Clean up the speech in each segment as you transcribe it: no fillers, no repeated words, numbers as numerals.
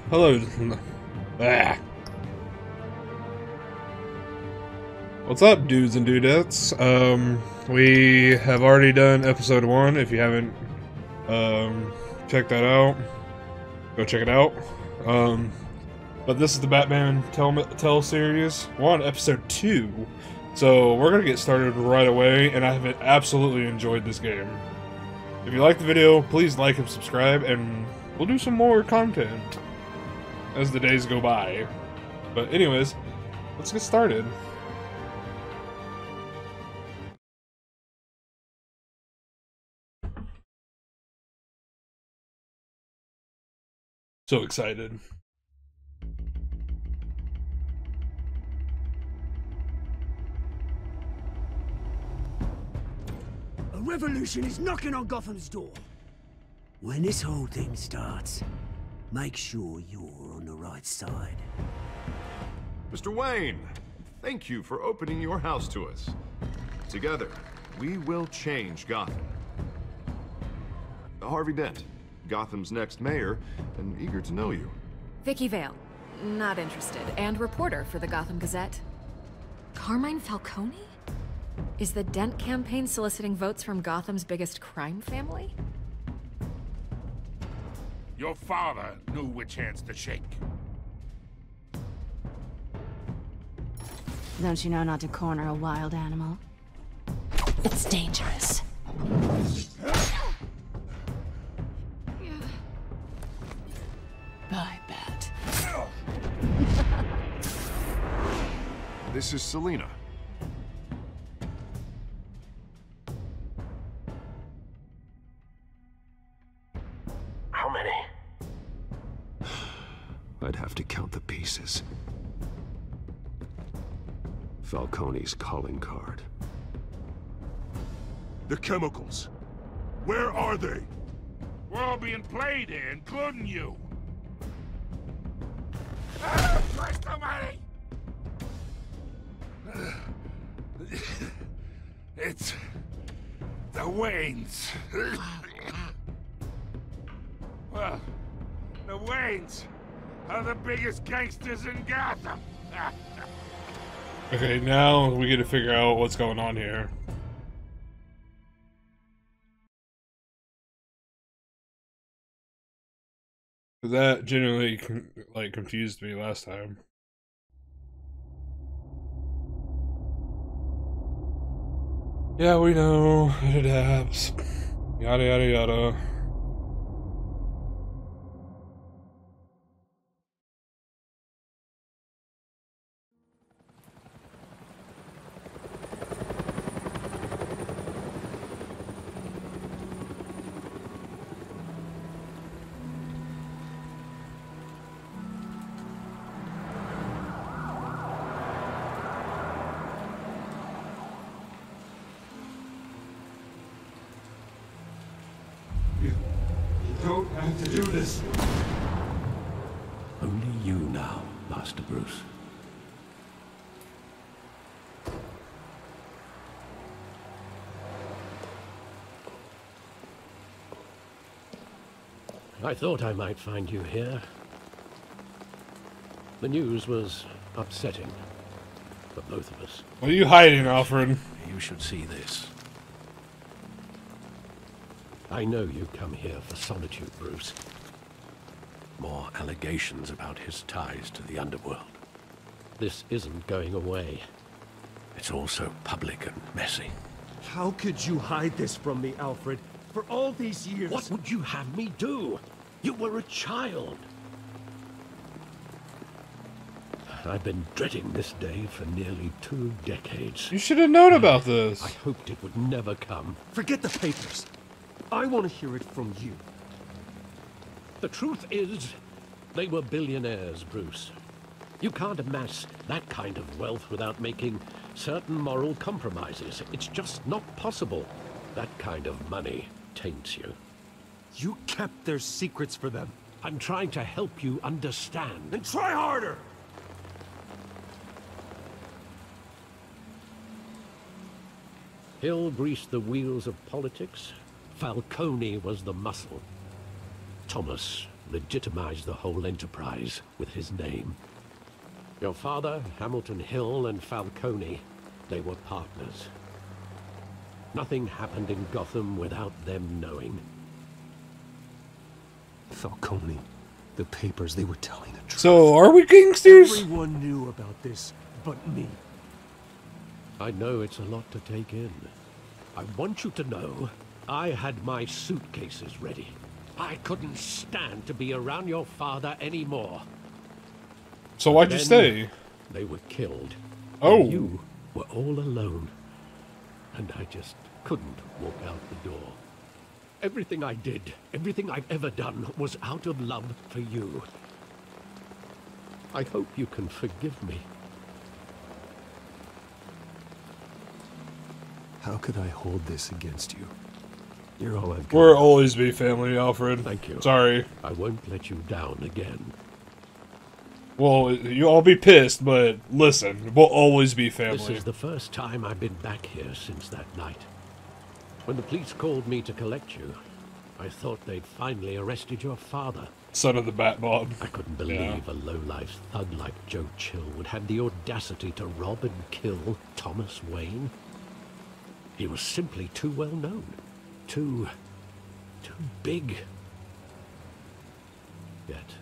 Hello. Ah. What's up, dudes and dudettes? We have already done episode 1. If you haven't checked that out, go check it out. But this is the Batman Tell series. We're on episode 2, so we're gonna get started right away. And I have absolutely enjoyed this game. If you like the video, please like and subscribe, and we'll do some more content as the days go by. But anyways, let's get started. So excited. A revolution is knocking on Gotham's door. When this whole thing starts, make sure you're on the right side. Mr. Wayne, thank you for opening your house to us. Together, we will change Gotham. Harvey Dent, Gotham's next mayor, and eager to know you. Vicky Vale, not interested, and reporter for the Gotham Gazette. Carmine Falcone? Is the Dent campaign soliciting votes from Gotham's biggest crime family? Your father knew which hands to shake. Don't you know not to corner a wild animal? It's dangerous. Bye, Bat. This is Selina. How many? I'd have to count the pieces. Falcone's calling card. The chemicals. Where are they? We're all being played here, including you. Christ almighty! It's the Waynes. Well, the Waynes are the biggest gangsters in Gotham. Okay, now we get to figure out what's going on here. That genuinely confused me last time. Yeah, we know it adapts. Yada yada yada. Don't have to do this. Only you now, Master Bruce. I thought I might find you here. The news was upsetting for both of us. What are you hiding, Alfred? You should see this. I know you come here for solitude, Bruce. More allegations about his ties to the underworld. This isn't going away. It's all so public and messy. How could you hide this from me, Alfred? For all these years... What would you have me do? You were a child. I've been dreading this day for nearly 2 decades. You should have known about this. I hoped it would never come. Forget the papers. I want to hear it from you. The truth is, they were billionaires, Bruce. You can't amass that kind of wealth without making certain moral compromises. It's just not possible. That kind of money taints you. You kept their secrets for them. I'm trying to help you understand. Then try harder! Hill greased the wheels of politics. Falcone was the muscle. Thomas legitimized the whole enterprise with his name. Your father, Hamilton Hill, and Falcone, they were partners. Nothing happened in Gotham without them knowing. Falcone, the papers, they were telling the truth. So, are we gangsters? Everyone knew about this, but me. I know it's a lot to take in. I want you to know, I had my suitcases ready. I couldn't stand to be around your father anymore. So why'd you stay? They were killed. Oh. And you were all alone. And I just couldn't walk out the door. Everything I did, everything I've ever done, was out of love for you. I hope you can forgive me. How could I hold this against you? You're all I've got. We'll always be family, Alfred. Thank you. Sorry. I won't let you down again. Well, you'll all be pissed, but listen, we'll always be family. This is the first time I've been back here since that night. When the police called me to collect you, I thought they'd finally arrested your father. Son of the Bat Bob. I couldn't believe a low-life thug like Joe Chill would have the audacity to rob and kill Thomas Wayne. He was simply too well known. Too big. Yet,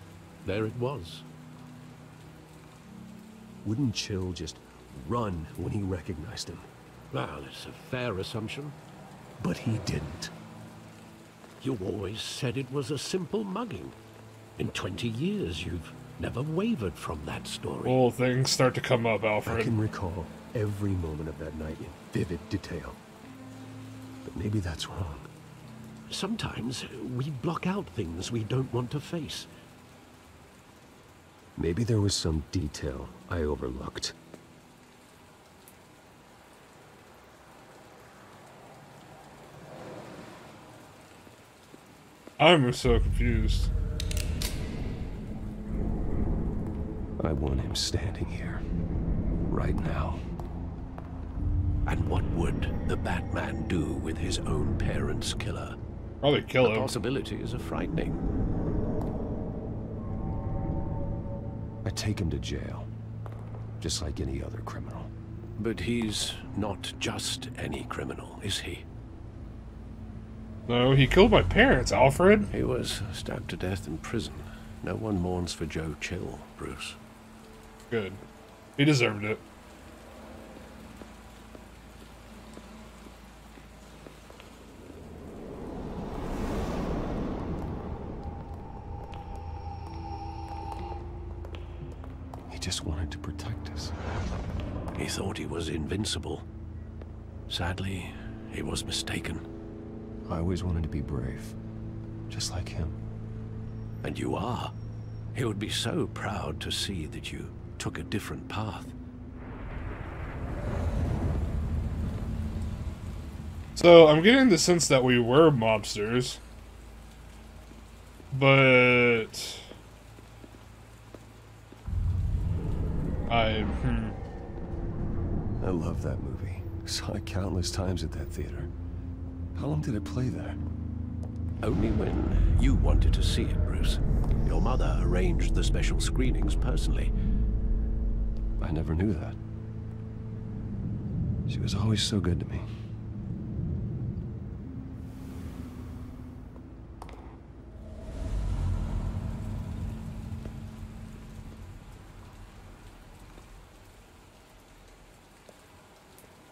there it was. Wouldn't Chill just run when he recognized him? Well, it's a fair assumption. But he didn't. You always said it was a simple mugging. In 20 years, you've never wavered from that story. Well, things start to come up, I Alfred. can recall every moment of that night in vivid detail. But maybe that's wrong. Sometimes we block out things we don't want to face. Maybe there was some detail I overlooked. I'm so confused. I want him standing here. Right now. And what would the Batman do with his own parents' killer? Probably kill The him. possibilities are frightening. I take him to jail. Just like any other criminal. But he's not just any criminal, is he? No, he killed my parents, Alfred. He was stabbed to death in prison. No one mourns for Joe Chill, Bruce. Good. He deserved it. He just wanted to protect us. He thought he was invincible. Sadly, he was mistaken. I always wanted to be brave. Just like him. And you are. He would be so proud to see that you took a different path. So, I'm getting the sense that we were mobsters. But... I love that movie. Saw it countless times at that theater. How long did it play there? Only when you wanted to see it, Bruce. Your mother arranged the special screenings personally. I never knew that. She was always so good to me.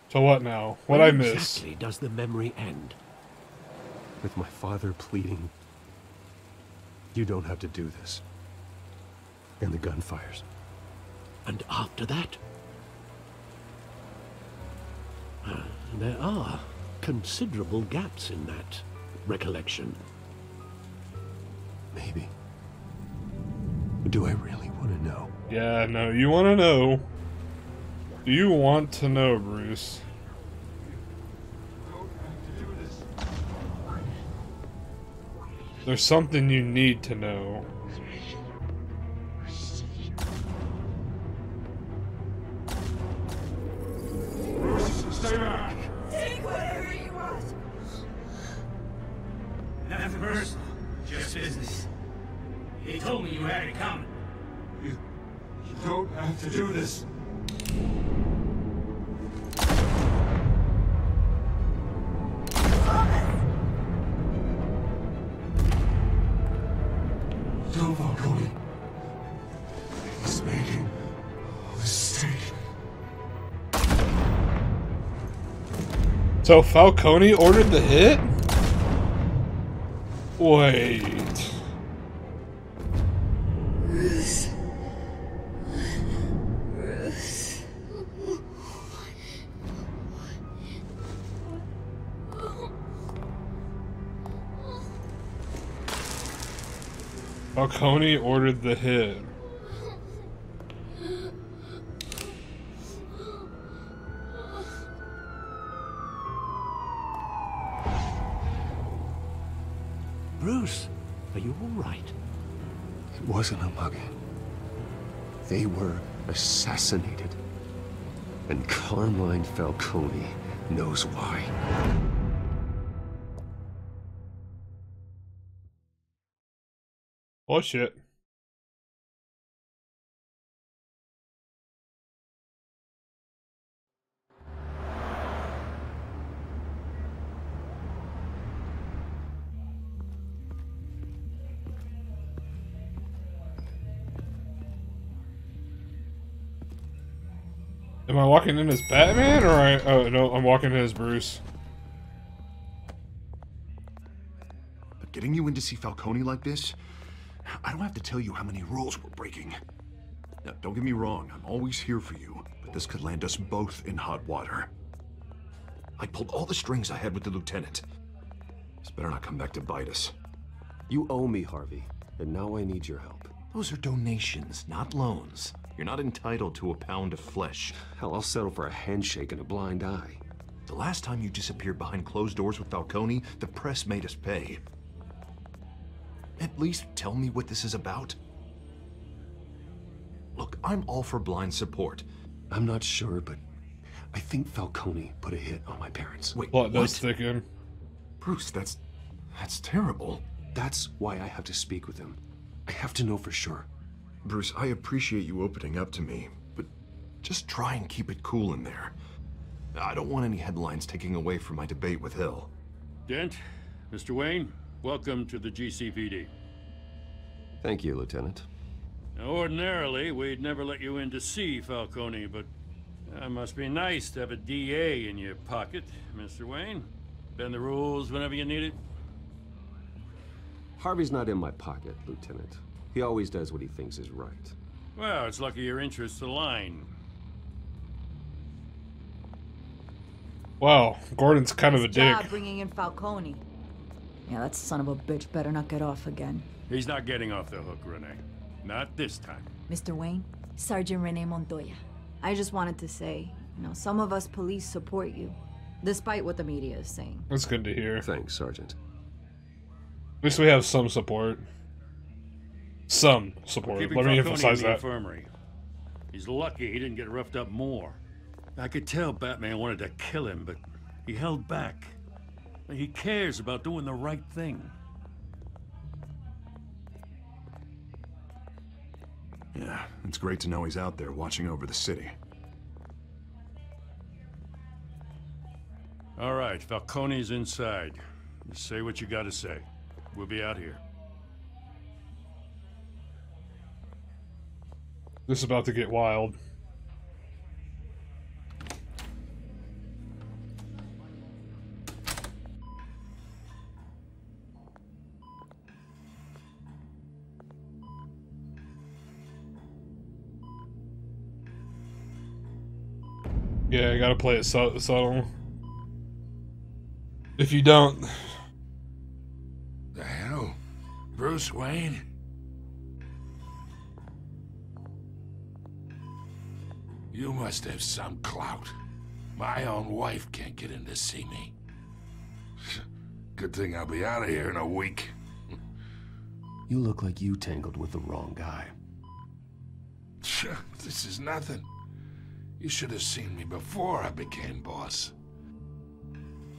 So what now? What'd I miss? Exactly does the memory end? With my father pleading, "You don't have to do this." And the gun fires. And after that? There are considerable gaps in that recollection. Maybe. Do I really want to know? Yeah, no, you want to know. Do you want to know, Bruce? There's something you need to know. Stay back! Take whatever you want! Nothing personal, just business. He told me you had it coming. You don't have to do this. No, Falcone. He's making a mistake. So Falcone ordered the hit? Wait. Falcone ordered the hit. Bruce, are you all right? It wasn't a mugging. They were assassinated. And Carmine Falcone knows why. Oh shit. Am I walking in as Batman or oh no, I'm walking in as Bruce. But getting you in to see Falcone like this, I don't have to tell you how many rules we're breaking. Now, don't get me wrong, I'm always here for you, but this could land us both in hot water. I pulled all the strings I had with the lieutenant. This better not come back to bite us. You owe me, Harvey, and now I need your help. Those are donations, not loans. You're not entitled to a pound of flesh. Hell, I'll settle for a handshake and a blind eye. The last time you disappeared behind closed doors with Falcone, the press made us pay. At least tell me what this is about. Look, I'm all for blind support. I'm not sure, but I think Falcone put a hit on my parents. Wait, What? what? That's sticking. Bruce, that's terrible. That's why I have to speak with him. I have to know for sure. Bruce, I appreciate you opening up to me, but just try and keep it cool in there. I don't want any headlines taking away from my debate with Hill. Dent, Mr. Wayne, welcome to the GCPD. Thank you, Lieutenant. Now, ordinarily, we'd never let you in to see Falcone, but it must be nice to have a DA in your pocket, Mr. Wayne. Bend the rules whenever you need it. Harvey's not in my pocket, Lieutenant. He always does what he thinks is right. Well, it's lucky your interests align. Wow, Gordon's kind of a dick. Job bringing in Falcone. Yeah, that son of a bitch better not get off again. He's not getting off the hook, Renee. Not this time. Mr. Wayne, Sergeant Renee Montoya. I just wanted to say, some of us police support you, despite what the media is saying. That's good to hear. Thanks, Sergeant. At least we have some support. Some support. Keeping Let me Falcone emphasize in the that. infirmary. He's lucky he didn't get roughed up more. I could tell Batman wanted to kill him, but he held back. He cares about doing the right thing. Yeah, it's great to know he's out there watching over the city. All right, Falcone's inside. Just say what you gotta say. We'll be out here. This is about to get wild. Yeah, I gotta play it subtle. If you don't... The hell? Bruce Wayne? You must have some clout. My own wife can't get in to see me. Good thing I'll be out of here in a week. You look like you tangled with the wrong guy. This is nothing. You should have seen me before I became boss.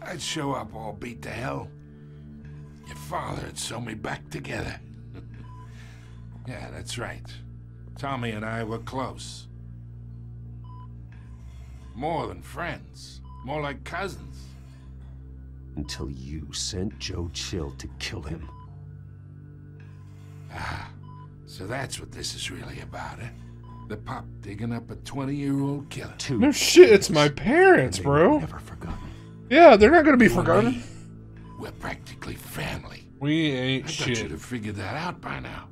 I'd show up all beat to hell. Your father'd sew me back together. Yeah, that's right. Tommy and I were close. More than friends. More like cousins. Until you sent Joe Chill to kill him. Ah, so that's what this is really about, eh? The pup digging up a 20-year-old killer. No shit, it's my parents, bro. Never forgotten. Yeah, they're not gonna be forgotten. We're practically family. We ain't I shit. thought you'd have figured that out by now.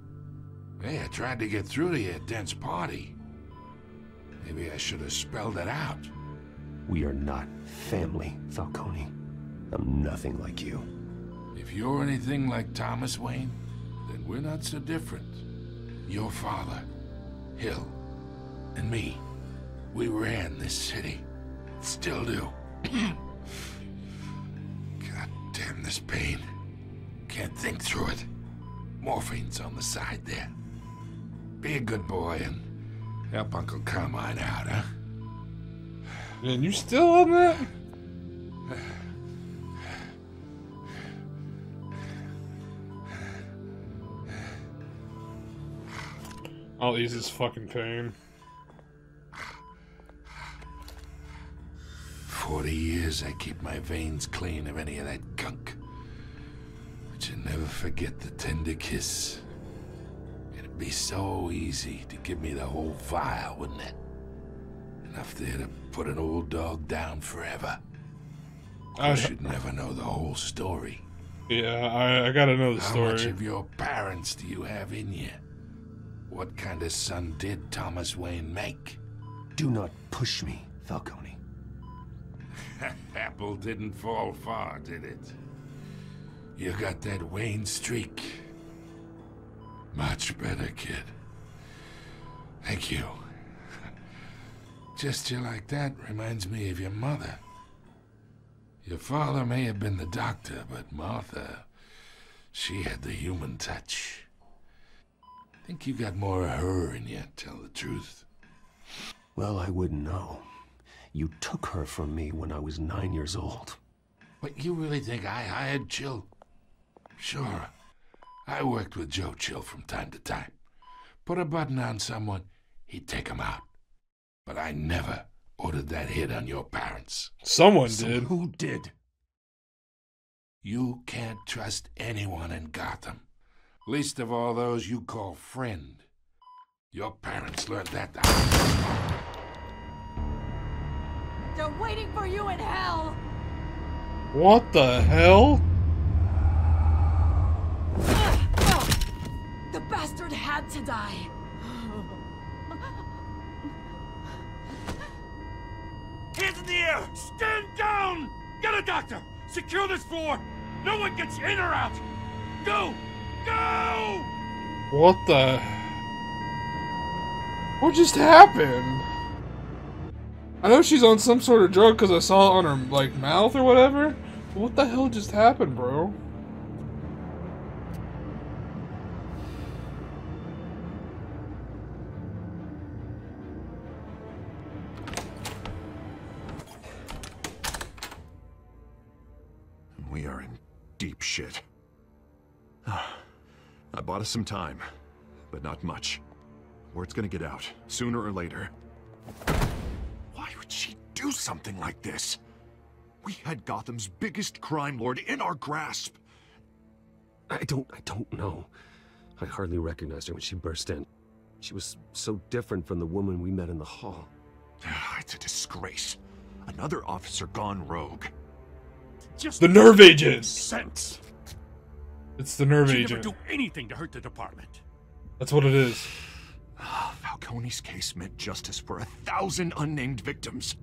Hey, I tried to get through to you at Dent's party. Maybe I should have spelled it out. We are not family, Falcone. I'm nothing like you. If you're anything like Thomas Wayne, then we're not so different. Your father, Hill, and me, we ran this city. Still do. God damn this pain. Can't think through it. Morphine's on the side there. Be a good boy and help Uncle Carmine out, huh? And you still on that? I'll ease his fucking pain. 40 years I keep my veins clean of any of that gunk. But you never forget the tender kiss. It'd be so easy to give me the whole vial, wouldn't it? Enough there to put an old dog down forever. I should never know the whole story. Yeah, I gotta know the story. How much of your parents do you have in you? What kind of son did Thomas Wayne make? Do not push me, Falcone. Apple didn't fall far, did it? You got that Wayne streak. Much better, kid. Thank you. Gesture like that reminds me of your mother. Your father may have been the doctor, but Martha, she had the human touch. I think you got more of her in you, tell the truth. Well, I wouldn't know. You took her from me when I was 9 years old. But you really think I hired Chill? Sure. I worked with Joe Chill from time to time. Put a button on someone, he'd take him out. But I never ordered that hit on your parents. Someone did. Who did? You can't trust anyone in Gotham. Least of all those you call friend. Your parents learned that the They're waiting for you in hell! What the hell? The bastard had to die. Hands in the air! Stand down! Get a doctor! Secure this floor! No one gets in or out! Go! Go! What the... What just happened? I know she's on some sort of drug because I saw it on her, like, mouth or whatever. But what the hell just happened, bro? We are in deep shit. I bought us some time, but not much. Word's gonna get out, sooner or later. Why would she do something like this? We had Gotham's biggest crime lord in our grasp. I don't know. I hardly recognized her when she burst in. She was so different from the woman we met in the hall. It's a disgrace. Another officer gone rogue. Just the nerve agent! Sense. It's the nerve She'd agent. never do anything to hurt the department. That's what it is. Falcone's case meant justice for 1,000 unnamed victims.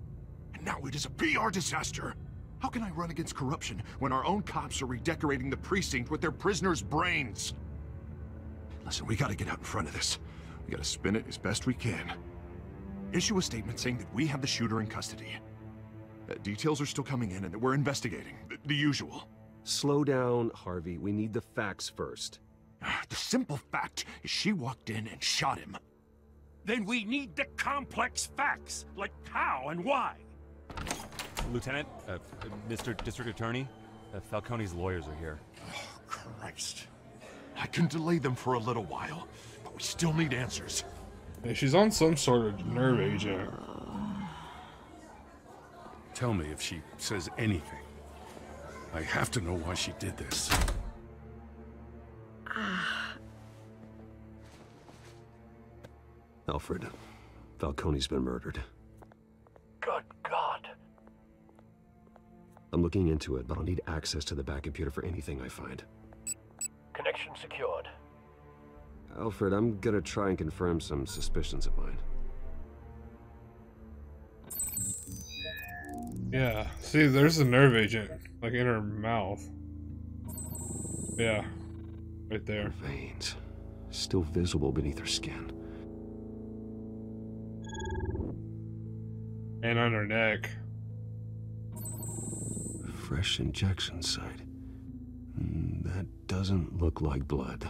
And now it is a PR disaster. How can I run against corruption when our own cops are redecorating the precinct with their prisoners' brains? Listen, we gotta get out in front of this. We gotta spin it as best we can. Issue a statement saying that we have the shooter in custody. Details are still coming in and that we're investigating. The usual. Slow down, Harvey. We need the facts first. The simple fact is she walked in and shot him. Then we need the complex facts, like how and why. Lieutenant, Mr. District Attorney, Falcone's lawyers are here. Oh, Christ. I can delay them for a little while, but we We still need answers. Yeah, she's on some sort of nerve agent. Tell me if she says anything. I have to know why she did this. Alfred, Falcone's been murdered. Good God. I'm looking into it, but I'll need access to the back computer for anything I find. Connection secured. Alfred, I'm gonna try and confirm some suspicions of mine. Yeah, see, there's a nerve agent, like in her mouth. Yeah, right there. Veins, still visible beneath her skin. And on her neck. Fresh injection site. That doesn't look like blood.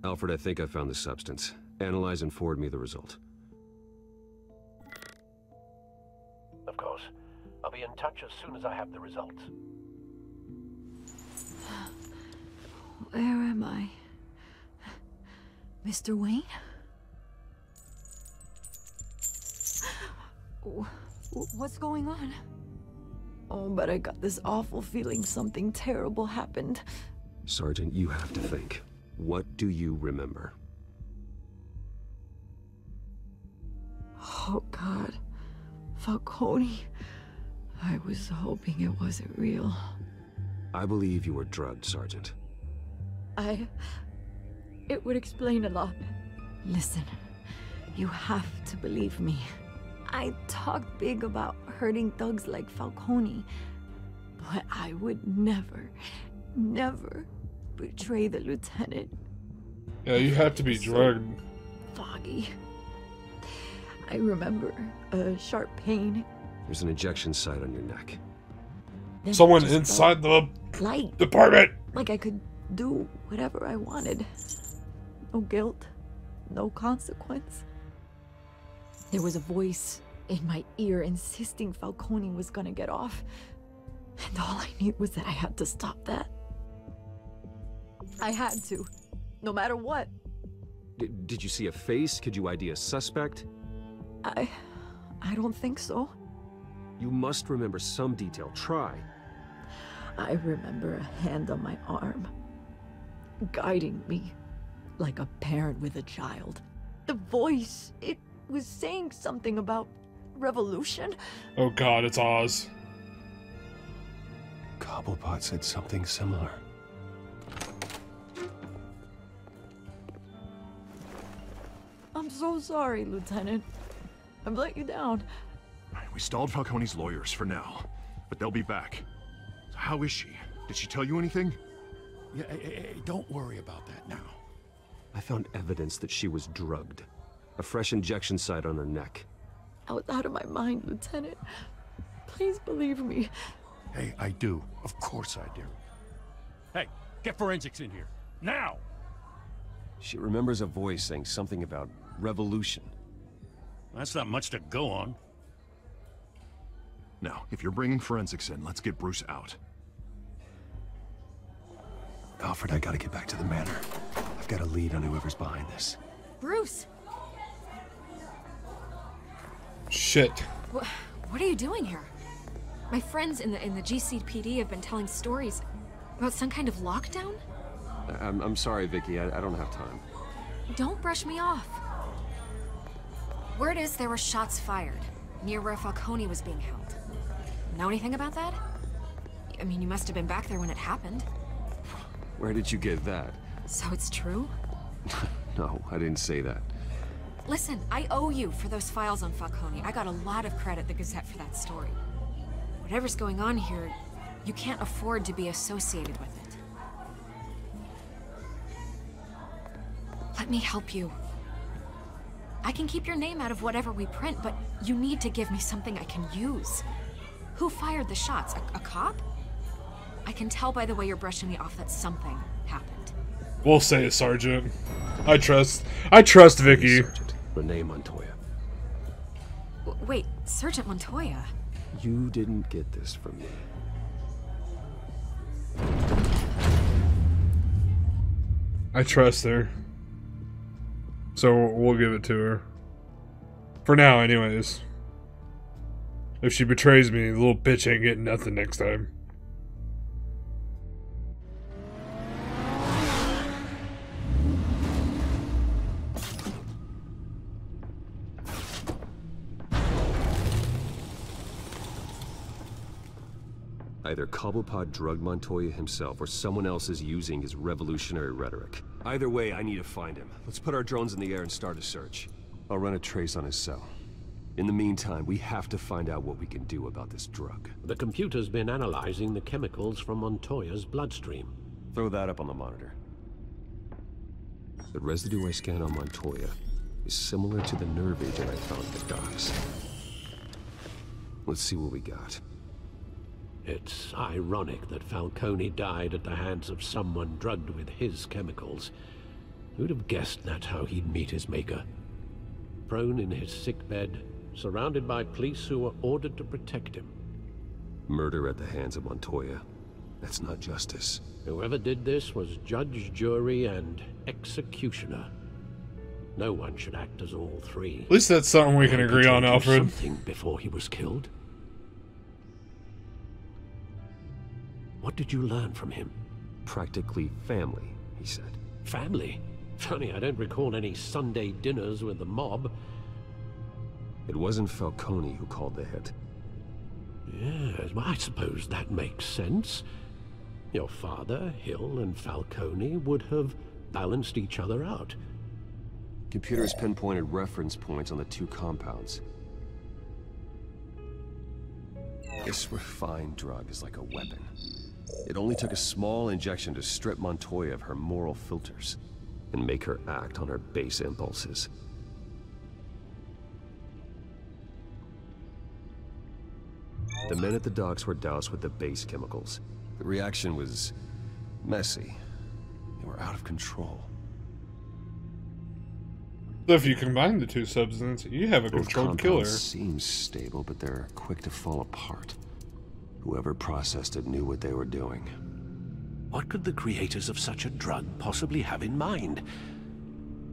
Alfred, I think I found the substance. Analyze and forward me the result. Of course. I'll be in touch as soon as I have the results. Where am I? Mr. Wayne? What's going on? Oh, but I got this awful feeling something terrible happened. Sergeant, you have to think. What do you remember? Oh, God. Falcone. I was hoping it wasn't real. I believe you were drugged, Sergeant. It would explain a lot. Listen, you have to believe me. I talked big about hurting thugs like Falcone, but I would never betray the lieutenant. Yeah, you have to be drugged. Foggy. I remember a sharp pain. There's an injection site on your neck. Then Someone just inside the light. department. Like I could do whatever I wanted. No guilt, no consequence. There was a voice in my ear insisting Falcone was gonna get off. And all I knew was that I had to stop that. I had to, no matter what. Did you see a face? Could you ID a suspect? I don't think so. You must remember some detail. Try. I remember a hand on my arm, guiding me like a parent with a child. The voice, it was saying something about revolution. Oh God, it's Oz. Cobblepot said something similar. I'm so sorry, Lieutenant. I've let you down. We stalled Falcone's lawyers for now, but they'll be back. So how is she? Did she tell you anything? Yeah, hey, don't worry about that now. I found evidence that she was drugged. A fresh injection site on her neck. I was out of my mind, Lieutenant. Please believe me. Hey, I do. Of course I do. Hey, get forensics in here. Now! She remembers a voice saying something about revolution. That's not much to go on. Now, if you're bringing forensics in, let's get Bruce out. Alfred, I gotta get back to the manor. I've got a lead on whoever's behind this. Bruce! Shit. What are you doing here? My friends in the GCPD have been telling stories about some kind of lockdown? I'm sorry, Vicky. I don't have time. Don't brush me off. Word is there were shots fired near where Falcone was being held. Know anything about that? I mean, you must have been back there when it happened. Where did you get that? So it's true? No, I didn't say that. Listen, I owe you for those files on Falcone. I got a lot of credit at the Gazette for that story. Whatever's going on here, you can't afford to be associated with it. Let me help you. I can keep your name out of whatever we print, but you need to give me something I can use. Who fired the shots? A cop? I can tell by the way you're brushing me off that something happened. We'll say it, Sergeant. I trust Vicky. Sergeant Renee Montoya. Wait, Sergeant Montoya? You didn't get this from me. I trust her. So we'll give it to her. For now, anyways. If she betrays me, the little bitch ain't getting nothing next time. Either Cobblepot drugged Montoya himself, or someone else is using his revolutionary rhetoric. Either way, I need to find him. Let's put our drones in the air and start a search. I'll run a trace on his cell. In the meantime, we have to find out what we can do about this drug. The computer's been analyzing the chemicals from Montoya's bloodstream. Throw that up on the monitor. The residue I scanned on Montoya is similar to the nerve agent I found at the docks. Let's see what we got. It's ironic that Falcone died at the hands of someone drugged with his chemicals. Who'd have guessed that's how he'd meet his maker? Prone in his sickbed, surrounded by police who were ordered to protect him. Murder at the hands of Montoya. That's not justice. Whoever did this was judge, jury, and executioner. No one should act as all three. At least that's something we can agree on, Alfred. Something before he was killed. What did you learn from him? Practically family, he said. Family? Funny, I don't recall any Sunday dinners with the mob. It wasn't Falcone who called the hit. Yes, well, I suppose that makes sense. Your father, Hill, and Falcone would have balanced each other out. Computers pinpointed reference points on the two compounds. This refined drug is like a weapon. It only took a small injection to strip Montoya of her moral filters and make her act on her base impulses. The men at the docks were doused with the base chemicals. The reaction was messy. They were out of control. So if you combine the two substances, you have a Both controlled compounds killer. seem stable, but they're quick to fall apart. Whoever processed it knew what they were doing. What could the creators of such a drug possibly have in mind?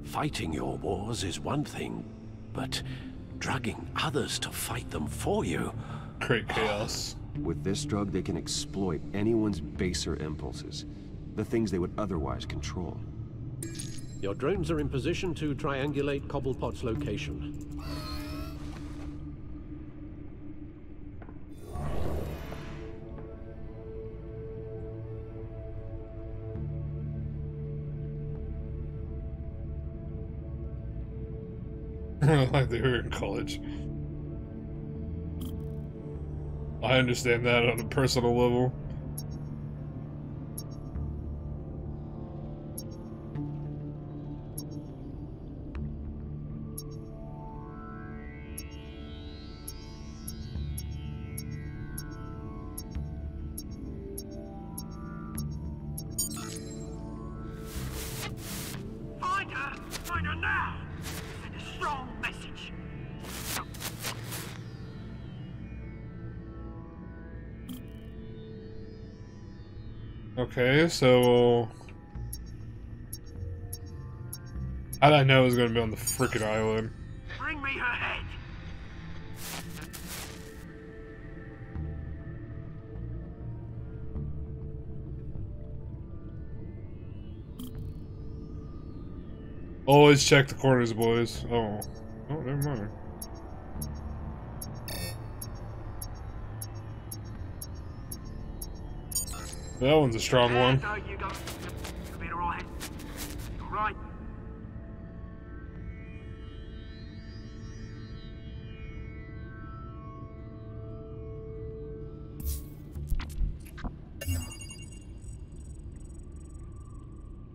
Fighting your wars is one thing, but drugging others to fight them for you... Create chaos. With this drug, they can exploit anyone's baser impulses. The things they would otherwise control. Your drones are in position to triangulate Cobblepot's location. Like they were in college. I understand that on a personal level. Find her! Find her now! Send a strong message. Okay, so... How'd I know it was gonna be on the freaking island? Bring me her head. Always check the corners, boys. Oh. Oh, never mind. That one's a strong one. There you go. You'll be alright. Alright.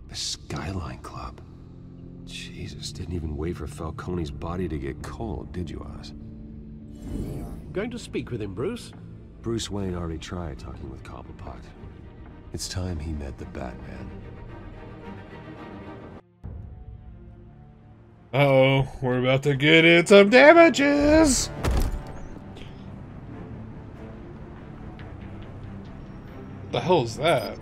The Skyline Club. Jesus, didn't even wait for Falcone's body to get cold, did you, Oz? Going to speak with him, Bruce? Bruce Wayne already tried talking with Cobblepot. It's time he met the Batman. Uh-oh, we're about to get in some damages! What the hell is that?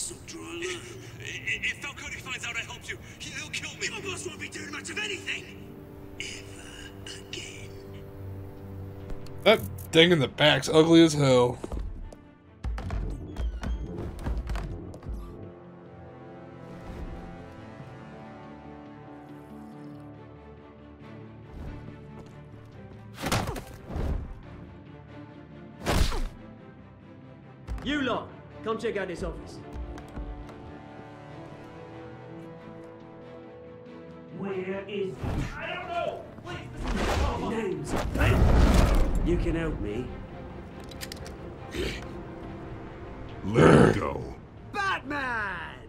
So try and learn. If Falcone finds out I helped you, he'll kill me. Your boss won't be doing much of anything. Ever again. That thing in the back's ugly as hell. You lot, come check out this office. Where is I don't know! names? You can help me. Let go. Batman!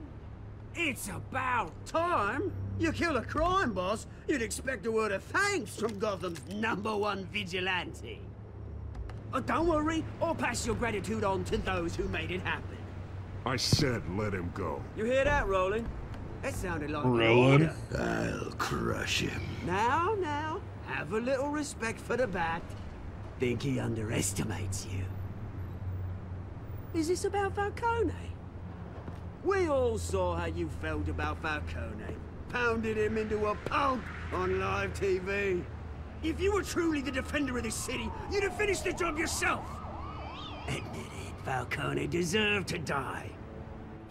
It's about time. You kill a crime boss, you'd expect a word of thanks from Gotham's #1 vigilante. Oh, don't worry, I'll pass your gratitude on to those who made it happen. I said let him go. You hear that, Roland? That sounded like an Roland? order. I'll crush him. Now, have a little respect for the Bat. Think he underestimates you. Is this about Falcone? We all saw how you felt about Falcone. Pounded him into a pulp on live TV. If you were truly the defender of this city, you'd have finished the job yourself. Admit it, Falcone deserved to die.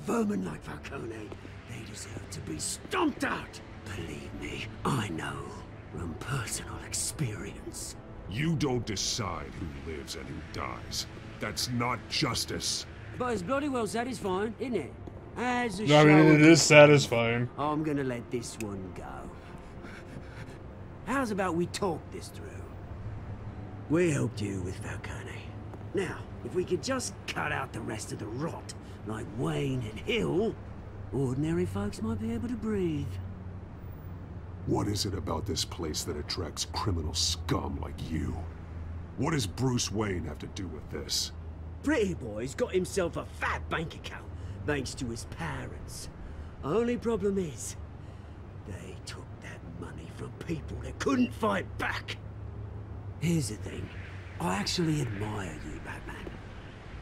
Vermin like Falcone, they deserve to be stomped out. Believe me, I know from personal experience. You don't decide who lives and who dies. That's not justice. But it's bloody well satisfying, isn't it? As a No, I mean, show it is satisfying. I'm gonna let this one go. How's about we talk this through? We helped you with Falcone. Now, if we could just cut out the rest of the rot, like Wayne and Hill, ordinary folks might be able to breathe. What is it about this place that attracts criminal scum like you? What does Bruce Wayne have to do with this? Pretty Boy's got himself a fat bank account, thanks to his parents. Only problem is, they took that money from people that couldn't fight back. Here's the thing. I actually admire you, Batman.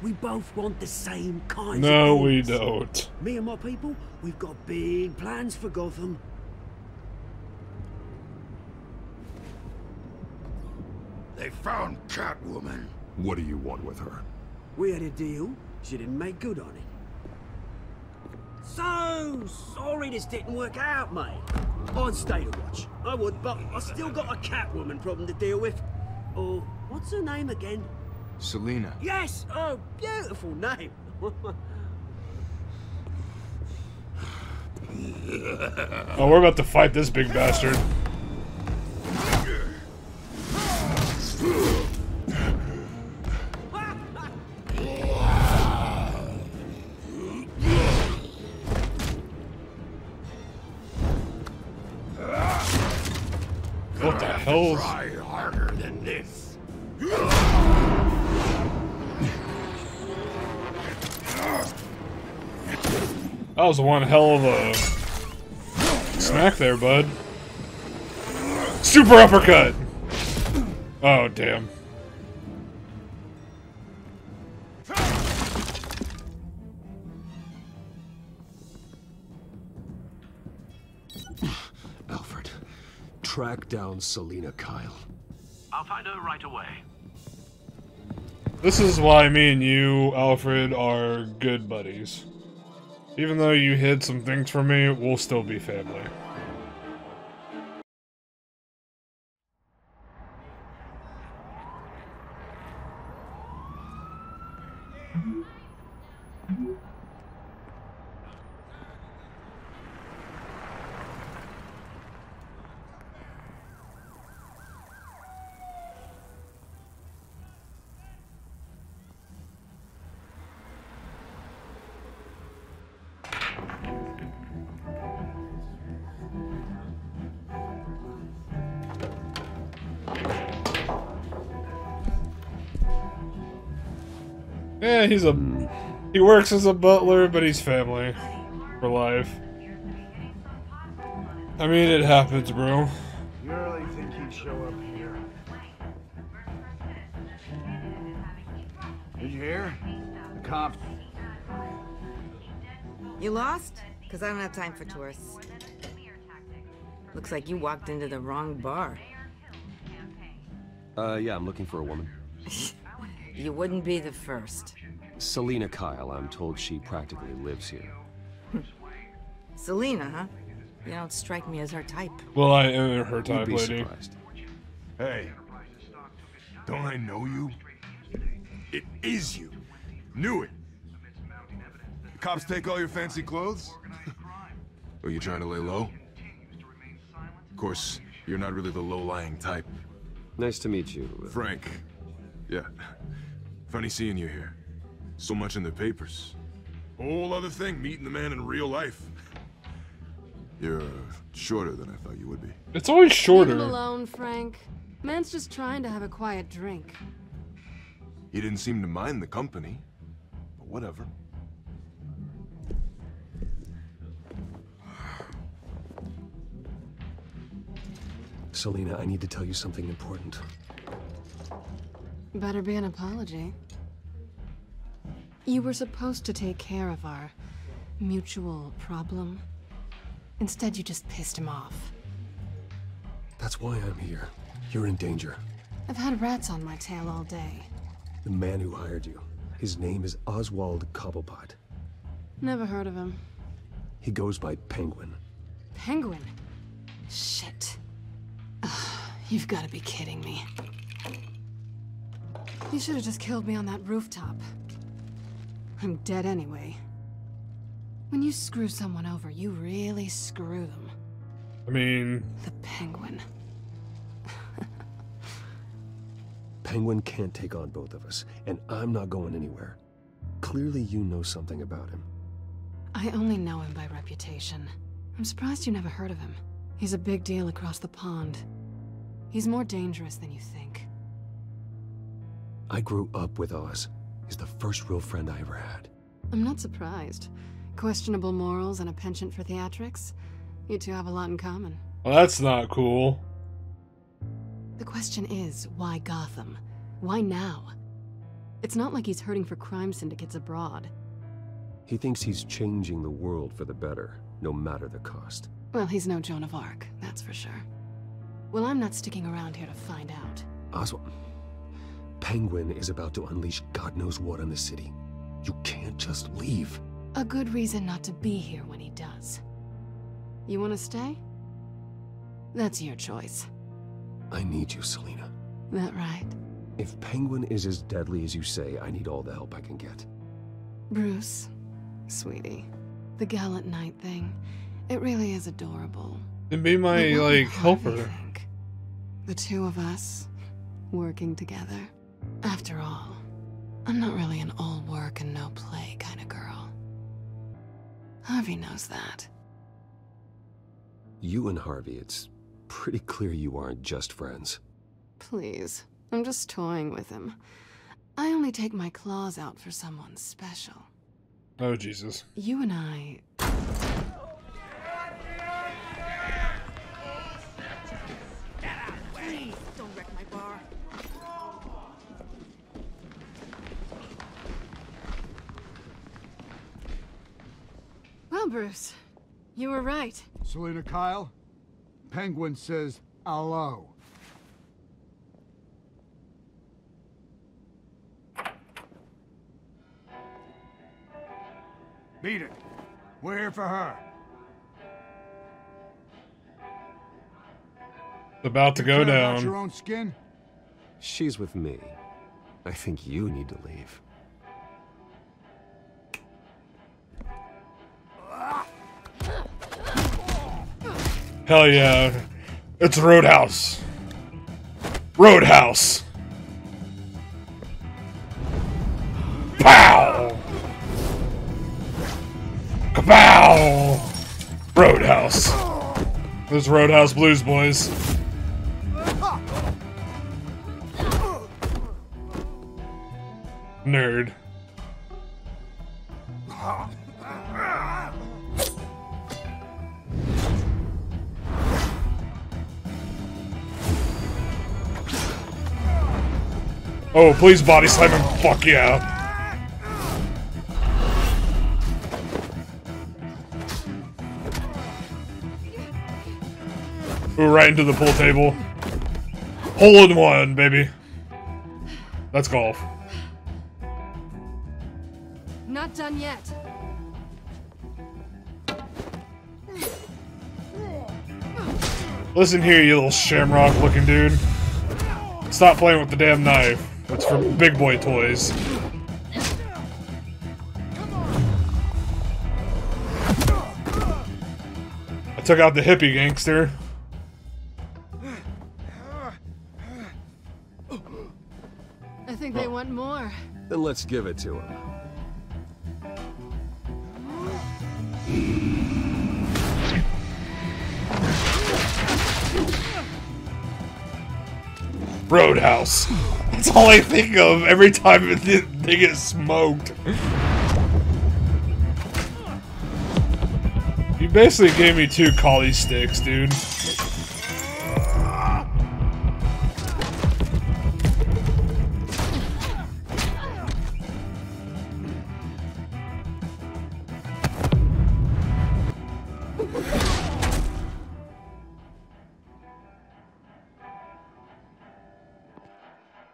We both want the same kinds of No, things. we don't. Me and my people, we've got big plans for Gotham. They found Catwoman. What do you want with her? We had a deal. She didn't make good on it. So sorry this didn't work out, mate. I'd stay to watch. I would, but I still got a Catwoman problem to deal with. Oh, what's her name again? Selina. Yes! Oh, beautiful name. Oh, we're about to fight this big bastard. What the hell? Try harder than this. That was one hell of a smack there, bud. Super uppercut! Oh, damn. Alfred, track down Selina Kyle. I'll find her right away. This is why me and you, Alfred, are good buddies. Even though you hid some things from me, we'll still be family. Yeah, he works as a butler, but he's family for life. I mean, it happens, bro. You really think he'd show up here? Did you hear? The cops. You lost? Because I don't have time for tourists. Looks like you walked into the wrong bar. Yeah, I'm looking for a woman. You wouldn't be the first. Selina Kyle, I'm told she practically lives here. Selina, huh? You don't strike me as her type. Well, I am her type, You'd be lady. surprised. Hey, don't I know you? It is you. Knew it. The cops take all your fancy clothes? Are you trying to lay low? Of course, you're not really the low-lying type. Nice to meet you. Frank. Yeah. Funny seeing you here. So much in the papers. Whole other thing, meeting the man in real life. You're shorter than I thought you would be. It's always shorter. Leave him alone, Frank. Man's just trying to have a quiet drink. He didn't seem to mind the company. But whatever. Selina, I need to tell you something important. Better be an apology. You were supposed to take care of our mutual problem. Instead, you just pissed him off. That's why I'm here. You're in danger. I've had rats on my tail all day. The man who hired you. His name is Oswald Cobblepot. Never heard of him. He goes by Penguin. Penguin? Shit. Ugh, you've got to be kidding me. You should have just killed me on that rooftop. I'm dead anyway. When you screw someone over, you really screw them. I mean... The Penguin. Penguin can't take on both of us, and I'm not going anywhere. Clearly you know something about him. I only know him by reputation. I'm surprised you never heard of him. He's a big deal across the pond. He's more dangerous than you think. I grew up with Oz. He's the first real friend I ever had. I'm not surprised. Questionable morals and a penchant for theatrics. You two have a lot in common. Well, that's not cool. The question is, why Gotham? Why now? It's not like he's hurting for crime syndicates abroad. He thinks he's changing the world for the better, no matter the cost. Well, he's no Joan of Arc, that's for sure. Well, I'm not sticking around here to find out. Oswald, Penguin is about to unleash God knows what on the city. You can't just leave. A good reason not to be here when he does. You want to stay? That's your choice. I need you, Selina. That right? If Penguin is as deadly as you say, I need all the help I can get. Bruce, sweetie, the gallant knight thing, it really is adorable. And be my, like, helper. The two of us, working together. After all, I'm not really an all work and no play kind of girl. Harvey knows that. You and Harvey, it's pretty clear you aren't just friends. Please, I'm just toying with him. I only take my claws out for someone special. Oh, Jesus. You and I... Please, don't wreck my bar. Well, Bruce, you were right. Selina Kyle, Penguin says hello. Beat it. We're here for her. It's about to go Care about down. your own skin? She's with me. I think you need to leave. Hell yeah. It's Roadhouse. Roadhouse. Pow! Kapow! Roadhouse. This Roadhouse Blues, boys. Nerd. Oh, please body slam him. Fuck yeah. Ooh, right into the pool table. Hole in one, baby. That's golf. Not done yet. Listen here, you little shamrock looking dude. Stop playing with the damn knife. It's for big boy toys. I took out the hippie gangster. I think they want more. Then let's give it to him. Roadhouse. That's all I think of every time they get smoked. You basically gave me 2 collie sticks, dude.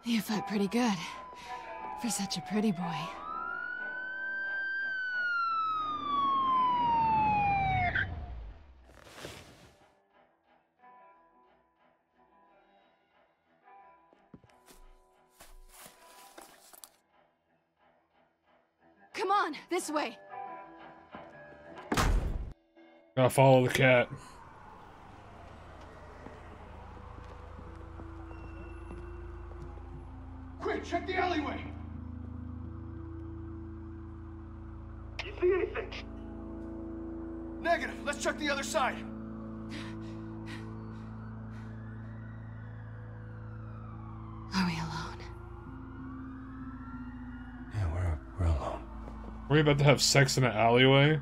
You fight pretty good. For such a pretty boy. Come on, this way. Gotta follow the cat. Quick, check the alleyway! You see anything? Negative. Let's check the other side. Are we alone? Yeah, we're alone. Were we about to have sex in an alleyway?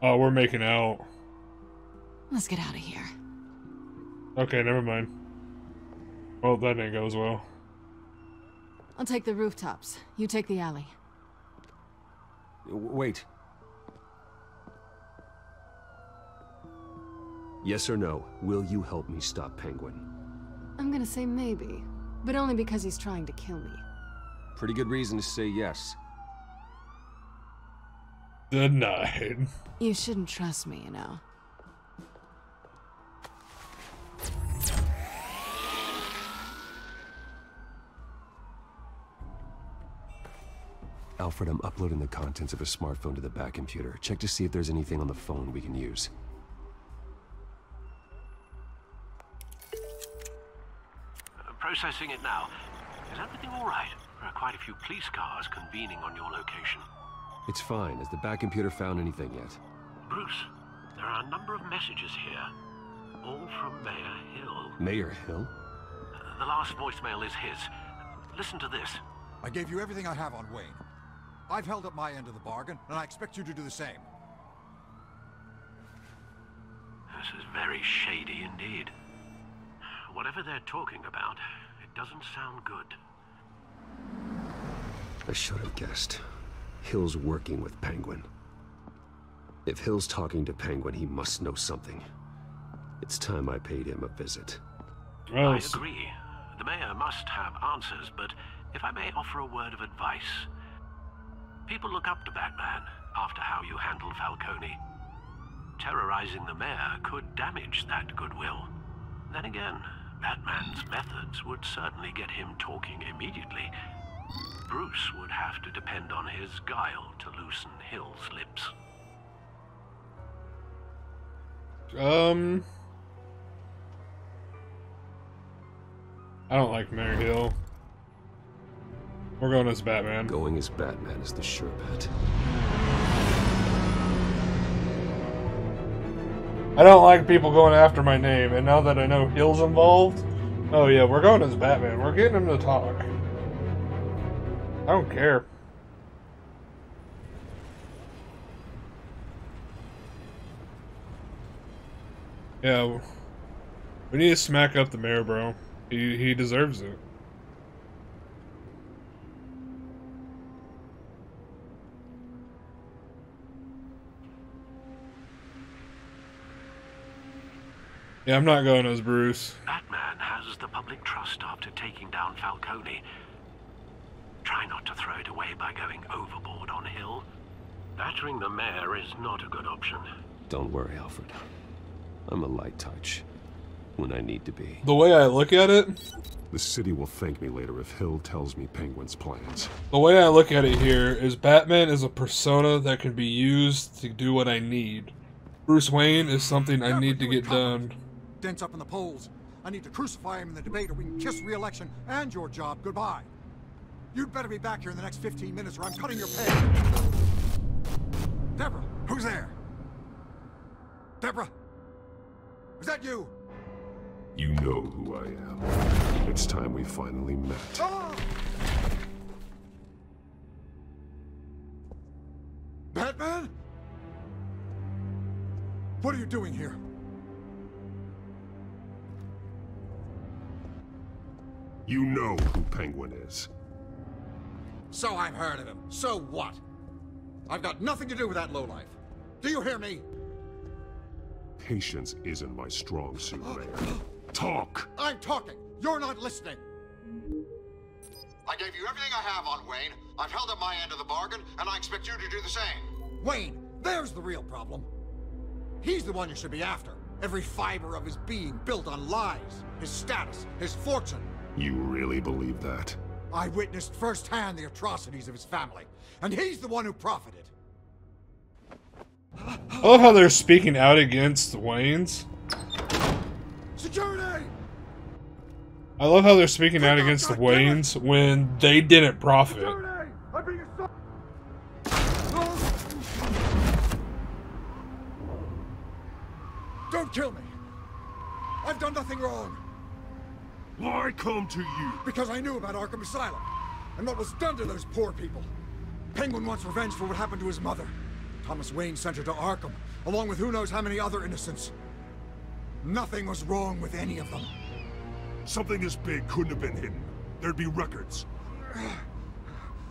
Oh, we're making out. Let's get out of here. Okay, never mind. Well, that didn't go as well. I'll take the rooftops. You take the alley. Wait. Yes or no, will you help me stop Penguin? I'm gonna say maybe, but only because he's trying to kill me. Pretty good reason to say yes. Denied. You shouldn't trust me, you know. Alfred, I'm uploading the contents of a smartphone to the back computer. Check to see if there's anything on the phone we can use. Processing it now. Is everything all right? There are quite a few police cars convening on your location. It's fine. Has the back computer found anything yet? Bruce, there are a number of messages here. All from Mayor Hill. Mayor Hill? The last voicemail is his. Listen to this. I gave you everything I have on Wayne. I've held up my end of the bargain, and I expect you to do the same. This is very shady indeed. Whatever they're talking about, it doesn't sound good. I should have guessed. Hill's working with Penguin. If Hill's talking to Penguin, he must know something. It's time I paid him a visit. I agree. The mayor must have answers, but if I may offer a word of advice. People look up to Batman after how you handled Falcone. Terrorizing the mayor could damage that goodwill. Then again, Batman's methods would certainly get him talking immediately. Bruce would have to depend on his guile to loosen Hill's lips. I don't like Mayor Hill. We're going as Batman. Going as Batman is the sure bet. I don't like people going after my name, and now that I know Hill's involved, oh yeah, we're going as Batman. We're getting him to talk. I don't care. Yeah, we need to smack up the mayor, bro. He deserves it. Yeah, I'm not going as Bruce. Batman has the public trust after taking down Falcone. Try not to throw it away by going overboard on Hill. Battering the mayor is not a good option. Don't worry, Alfred. I'm a light touch when I need to be. The way I look at it, The city will thank me later if Hill tells me Penguin's plans. the way I look at it here is Batman is a persona that can be used to do what I need. Bruce Wayne is something I need to get done. Dents up in the polls. I need to crucify him in the debate or we can kiss re-election and your job goodbye. You'd better be back here in the next 15 minutes or I'm cutting your pay. Deborah, who's there? Deborah? Is that you? You know who I am. It's time we finally met. Ah! Batman? What are you doing here? You know who Penguin is. So I've heard of him. So what? I've got nothing to do with that lowlife. Do you hear me? Patience isn't my strong suit, Mayor. Talk! I'm talking. You're not listening. I gave you everything I have on Wayne. I've held up my end of the bargain, and I expect you to do the same. Wayne, there's the real problem. He's the one you should be after. Every fiber of his being built on lies, his status, his fortune. You really believe that? I witnessed firsthand the atrocities of his family, and he's the one who profited. I love how they're speaking out against Wayne's. Security! I love how they're speaking out against the Waynes when they didn't profit. I'm being assaulted. Don't kill me. I've done nothing wrong. Why come to you? Because I knew about Arkham Asylum and what was done to those poor people. Penguin wants revenge for what happened to his mother. Thomas Wayne sent her to Arkham, along with who knows how many other innocents. Nothing was wrong with any of them. Something this big couldn't have been hidden. There'd be records.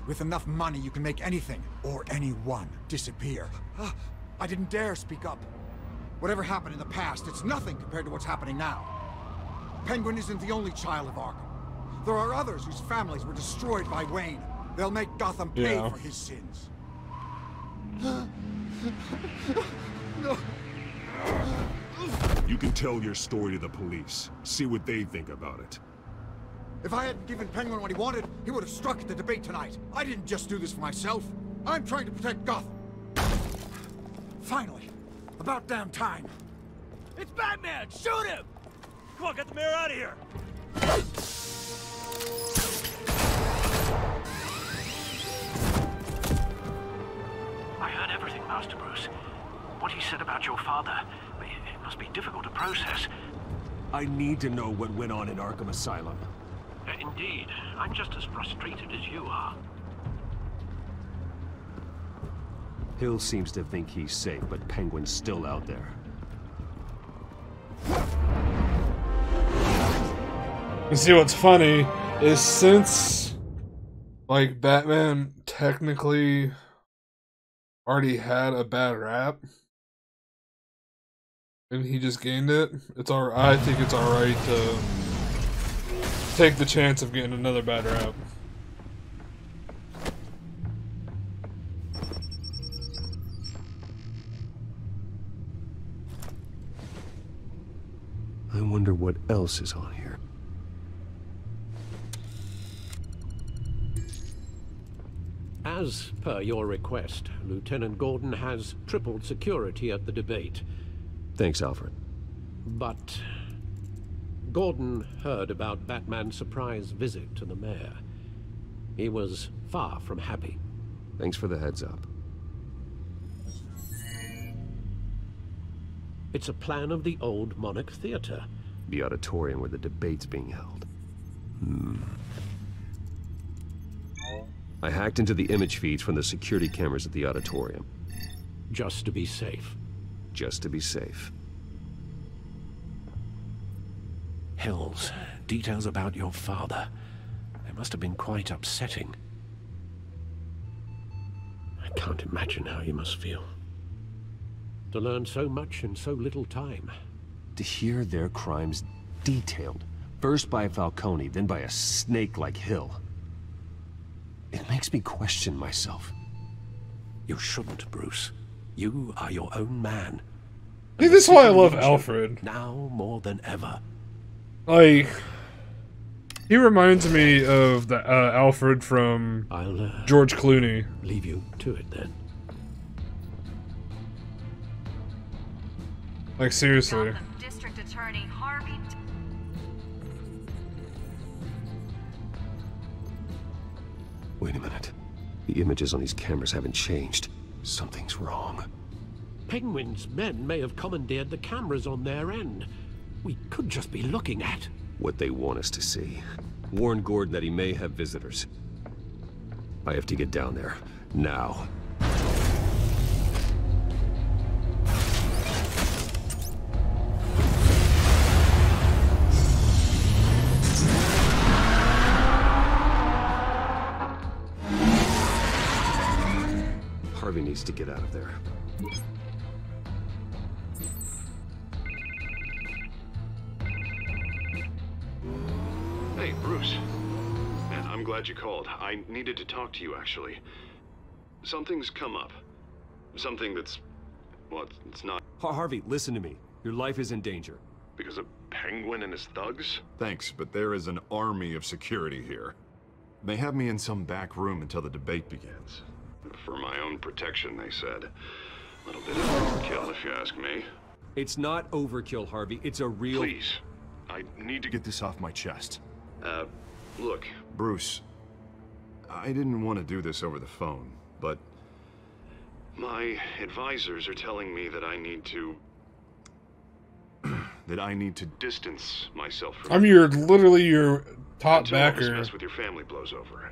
With enough money, you can make anything, or anyone, disappear. I didn't dare speak up. Whatever happened in the past, it's nothing compared to what's happening now. Penguin isn't the only child of Arkham. There are others whose families were destroyed by Wayne. They'll make Gotham pay for his sins. No. You can tell your story to the police. See what they think about it. If I hadn't given Penguin what he wanted, he would have struck at the debate tonight. I didn't just do this for myself. I'm trying to protect Gotham. Finally. About damn time. It's Batman! Shoot him! Come on, get the mayor out of here! I heard everything, Master Bruce. What he said about your father, it must be difficult to process. I need to know what went on in Arkham Asylum. Indeed. I'm just as frustrated as you are. Hill seems to think he's safe, but Penguin's still out there. You see, what's funny is since, like, Batman technically already had a bad rap, and he just gained it, I think it's alright to take the chance of getting another bad rap. I wonder what else is on here. As per your request, Lieutenant Gordon has tripled security at the debate. Thanks, Alfred. But Gordon heard about Batman's surprise visit to the mayor. He was far from happy. Thanks for the heads up. It's a plan of the old Monarch Theater. The auditorium where the debate's being held. I hacked into the image feeds from the security cameras at the auditorium. Just to be safe. Just to be safe. Hills, details about your father. They must have been quite upsetting. I can't imagine how you must feel. To learn so much in so little time. to hear their crimes detailed. First by Falcone, then by a snake like Hill. It makes me question myself. You shouldn't, Bruce. You are your own man. See, this is why I love Alfred. Now more than ever. Like, he reminds me of the Alfred from George Clooney. Leave you to it then. Like, seriously. District Attorney Harvey. Wait a minute. The images on these cameras haven't changed. Something's wrong. Penguin's men may have commandeered the cameras on their end. We could just be looking at what they want us to see. Warn Gordon that he may have visitors. I have to get down there. Now. Harvey needs to get out of there. Hey, Bruce. Man, I'm glad you called. I needed to talk to you, actually. Something's come up. Something that's... well, it's not... Harvey, listen to me. Your life is in danger. Because of Penguin and his thugs? Thanks, but there is an army of security here. They have me in some back room until the debate begins. For my own protection, they said. A little bit of overkill, if you ask me. It's not overkill, Harvey. It's a real... Please. I need to get this off my chest. Look, Bruce. I didn't want to do this over the phone, but... my advisors are telling me that I need to... that I need to distance myself from... I mean, you're literally your top until all this backer. mess with your family blows over.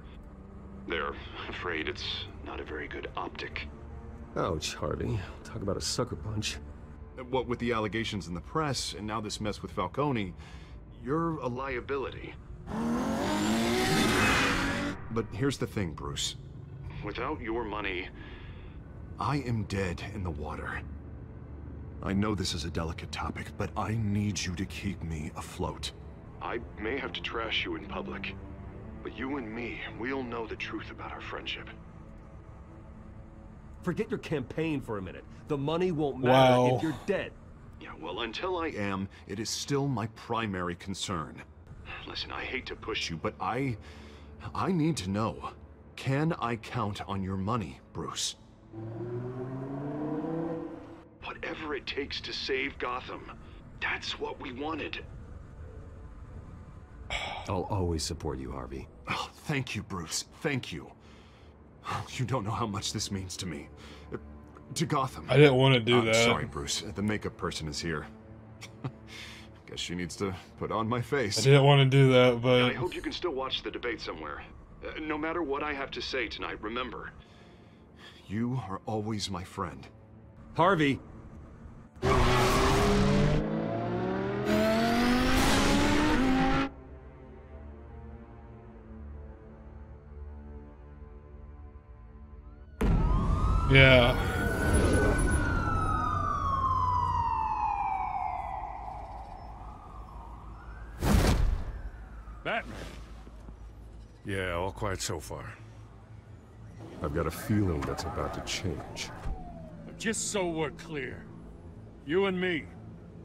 They're afraid it's not a very good optic. Ouch, Harvey. Talk about a sucker punch. What with the allegations in the press, and now this mess with Falcone, you're a liability. But here's the thing, Bruce. Without your money, I am dead in the water. I know this is a delicate topic, but I need you to keep me afloat. I may have to trash you in public, but you and me, we'll know the truth about our friendship. Forget your campaign for a minute. The money won't matter if you're dead. Yeah, well, until I am, it is still my primary concern. Listen, I hate to push you, but I need to know. Can I count on your money, Bruce? Whatever it takes to save Gotham. That's what we wanted. I'll always support you, Harvey. Oh, thank you, Bruce. Thank you. You don't know how much this means to me. To Gotham. I didn't want to do that. Sorry, Bruce. The makeup person is here. Guess she needs to put on my face. I didn't want to do that, but... I hope you can still watch the debate somewhere. No matter what I have to say tonight, remember, you are always my friend. Harvey! Yeah. Batman. Yeah, all quiet so far. I've got a feeling that's about to change. Just so we're clear, you and me,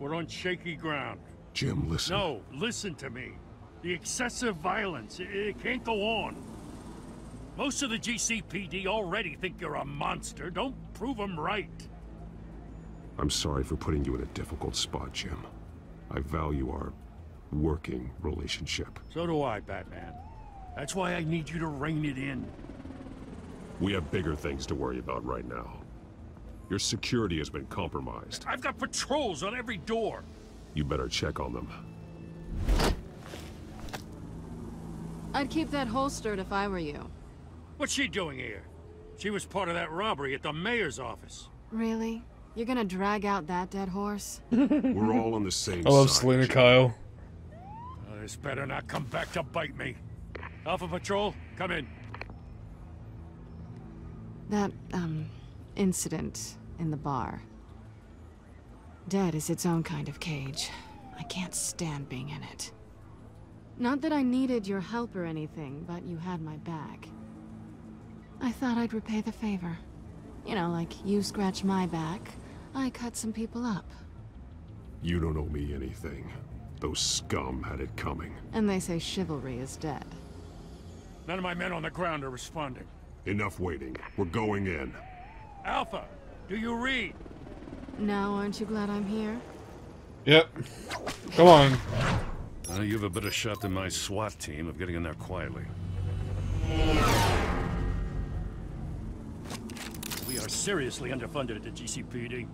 we're on shaky ground. Jim, listen. No, listen to me. The excessive violence, it can't go on. Most of the GCPD already think you're a monster. Don't prove them right. I'm sorry for putting you in a difficult spot, Jim. I value our working relationship. So do I, Batman. That's why I need you to rein it in. We have bigger things to worry about right now. Your security has been compromised. I've got patrols on every door. You better check on them. I'd keep that holstered if I were you. What's she doing here? She was part of that robbery at the mayor's office. Really? You're gonna drag out that dead horse? We're all on the same I love side, Selena Jim. Kyle. This better not come back to bite me. Alpha Patrol, come in. That, incident in the bar. Dead is its own kind of cage. I can't stand being in it. Not that I needed your help or anything, but you had my back. I thought I'd repay the favor. You know, like you scratch my back, I cut some people up. You don't owe me anything. Those scum had it coming. And they say chivalry is dead. None of my men on the ground are responding. Enough waiting. We're going in. Alpha, do you read? Now aren't you glad I'm here? Yep. Come on. You have a better shot than my SWAT team of getting in there quietly. We are seriously underfunded at the GCPD.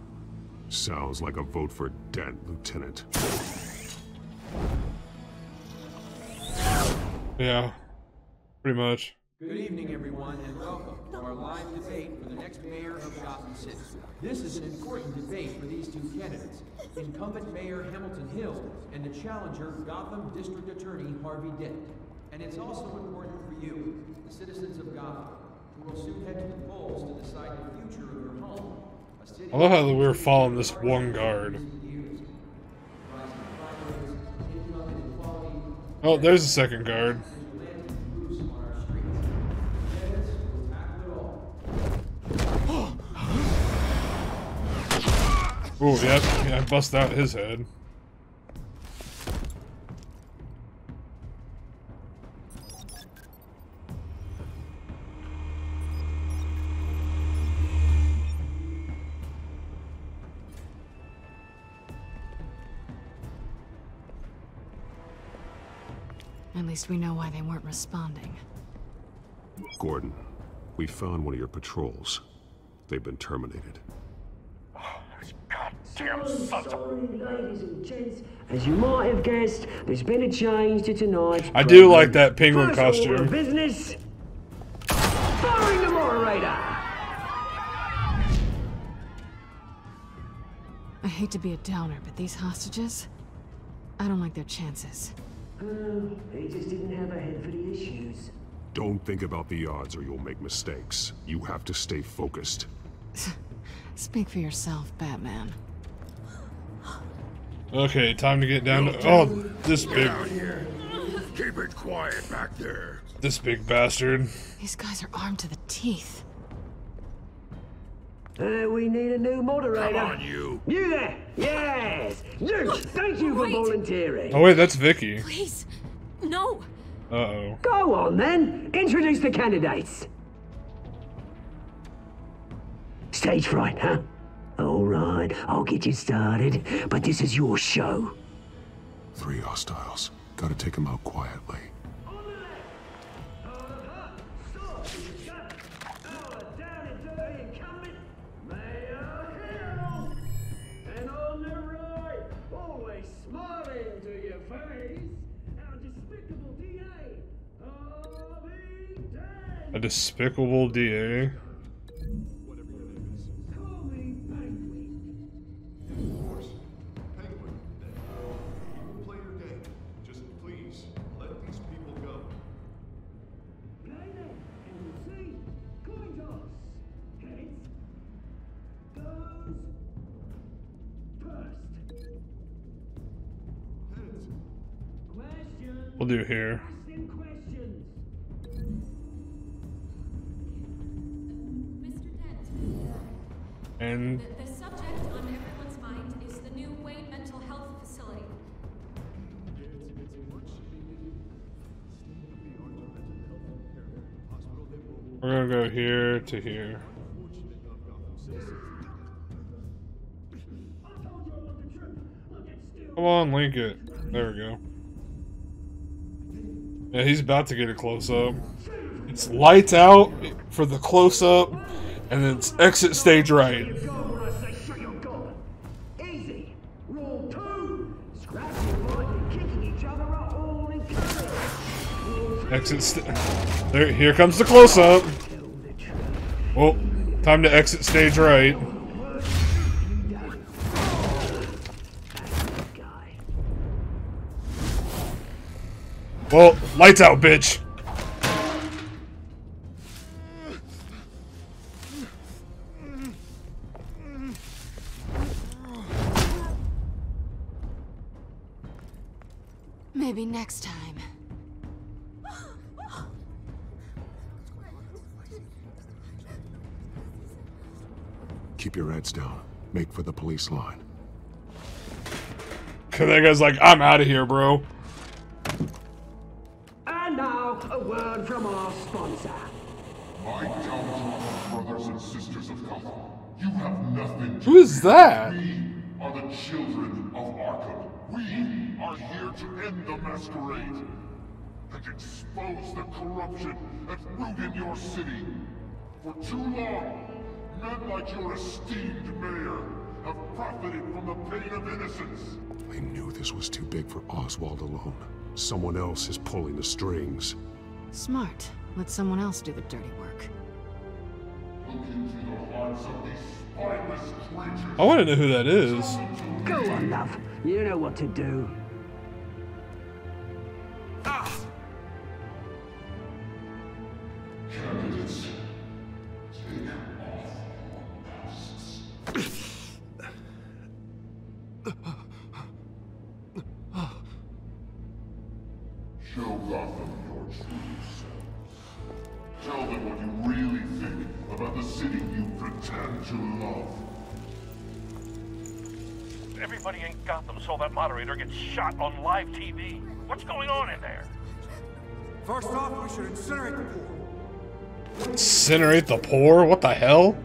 Sounds like a vote for Dent, Lieutenant. Yeah. Pretty much. Good evening, everyone, and welcome to our live debate for the next mayor of Gotham City. This is an important debate for these two candidates, incumbent Mayor Hamilton Hill and the challenger Gotham District Attorney Harvey Dent. And it's also important for you, the citizens of Gotham, who will soon head to the polls to decide the future of your home. I love how we're following this one guard. Oh, there's a second guard. Ooh, yep, yeah, I bust out his head. At least we know why they weren't responding. Gordon, we found one of your patrols. They've been terminated. Goddamn sons of... Ladies and gents, as you might have guessed, there's been a change to tonight's I do like that penguin First order costume. of business. Firing the moderator. I hate to be a downer, but these hostages, I don't like their chances. He just didn't have a head for the issues. Don't think about the odds or you'll make mistakes. You have to stay focused. Speak for yourself, Batman. Okay, time to get down to... Oh, this big... Keep it quiet back there. This big bastard. These guys are armed to the teeth. We need a new moderator. Come on, you. You there? Yes. You. Thank you for volunteering. Oh wait, that's Vicky. Please, no. Uh-oh. Go on then. Introduce the candidates. Stage fright, huh? All right, I'll get you started, but this is your show. 3 hostiles. Gotta take them out quietly. And on the right, always smiling to your face, our despicable DA, Harvey Dent. A despicable DA. We'll do here. And The subject on everyone's mind is the new Wayne Mental Health Facility. we're gonna go here to here. Come on, link it. There we go. Yeah, he's about to get a close-up. It's lights out for the close-up, and then it's exit stage right. Easy. Rule 2. Scratching, biting, kicking each other are all encouraged. Exit there. Here comes the close-up. Well, time to exit stage right. Well, lights out, bitch. Maybe next time. Keep your heads down. Make for the police line. That guy's like, I'm out of here, bro. And now, a word from our sponsor. My Telltale brothers and sisters of Gotham, you have nothing to Who is that? We are the children of Arkham. We are here to end the masquerade and expose the corruption that ruined your city. For too long, men like your esteemed mayor have profited from the pain of innocence. I knew this was too big for Oswald alone. Someone else is pulling the strings. Smart. Let someone else do the dirty work. Look into the hearts of these spineless creatures. I want to know who that is. Go on, love. You know what to do. Candidates, take off your masks. Show Gotham your true selves. Tell them what you really think about the city you pretend to love. Everybody in Gotham saw that moderator get shot on live TV. What's going on in there? First off, we should incinerate the poor. Incinerate the poor? What the hell?